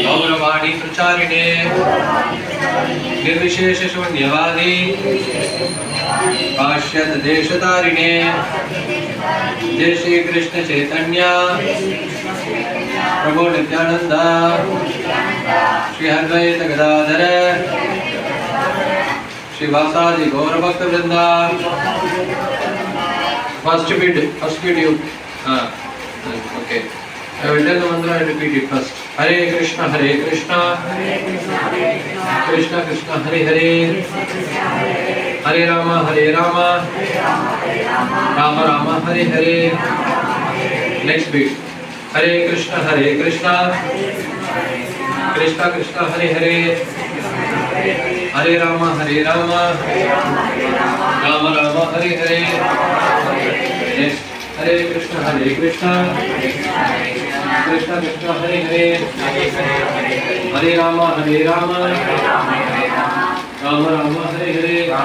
गौरवाणी प्रचारिणे निर्विशेष शून्यवादी पाश्चात देशतारिणे जय श्री कृष्ण चैतन्य प्रभु नित्यानंद श्री अद्वैत गदाधर श्री वासादि गौर भक्त वृंदा First bid you. Okay. I will tell the mantra and repeat it first. Hare Krishna, Krishna Krishna, Hare Hare, Hare Rama, Rama Rama, Hare Hare. Next beat. Hare Krishna, Krishna Krishna, Hare Hare, Hare Rama, Rama Rama, Hare Hare. Next. Hare Krishna, Krishna Hare Hare, Hare Rama, Rama Rama, Hare Hare.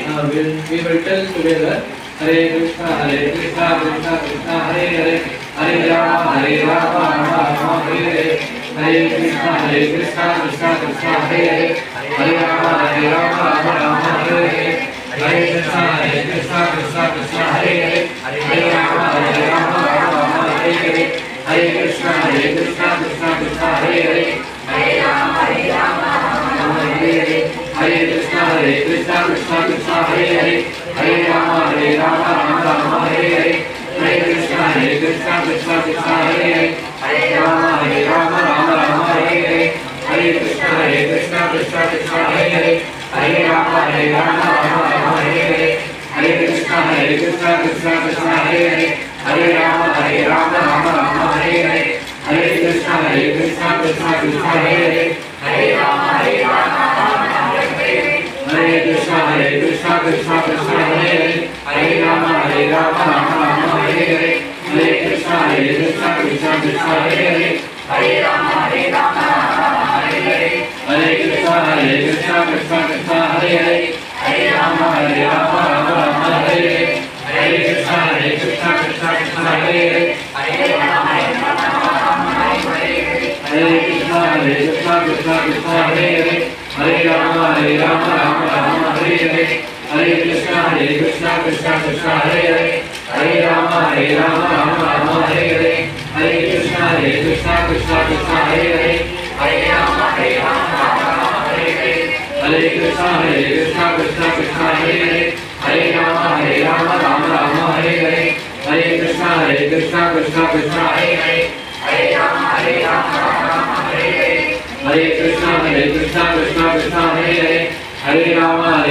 Now we will tell together. Hare Krishna, Krishna Hare Hare, Hare Rama, Rama Rama, Hare Hare. Hare Krishna, Krishna Hare Hare, Hare Rama, Rama Rama, Hare Hare. Hare Krishna, Krishna Hare Hare, Hare Rama, Rama Rama, Hare Hare. Hare Krishna, Krishna Hare Hare, Hare Rama, Rama Rama, Hare Hare. Hare Krishna, Krishna Hare Hare, Hare Rama, Rama Rama, Hare Hare. Hare Krishna, Krishna Hare Hare, Hare Rama, Rama Rama, Hare Hare. Hare Krishna, Krishna Hare Hare, Hare Rama, Rama Rama, Hare Hare. Hare Krishna, Krishna Hare Hare, Hare Rama, Rama Rama, Hare Hare. Hare Krishna, Krishna Hare Hare, Hare Rama, Rama Rama, Hare Hare. Hare Krishna, Krishna Hare Hare, Hare Rama, Rama Rama, Hare Hare. Hare Krishna, Krishna Hare Hare, Hare Rama, Rama Rama, Hare Hare. Hare Krishna, Krishna Hare Hare, Hare Rama, Rama Rama, Hare Hare. Hare Krishna, Krishna Hare Hare, Hare Rama, Rama Rama, Hare Hare. Hare Krishna, Krishna Hare Hare, Hare Rama, Rama Rama, Hare Hare. Hare Krishna, Krishna Hare Hare, Hare Rama, Rama Rama, Hare Hare. Hare Krishna, Krishna Hare Hare, Hare Rama, Rama Rama, Hare Hare. Hare Krishna, Krishna Hare Hare, Hare Rama, Rama Rama, Hare Hare. Hare Krishna, Krishna Hare Hare, Hare Rama, Rama Hare Hare. Hare Krishna, Krishna Hare Hare, Hare Rama,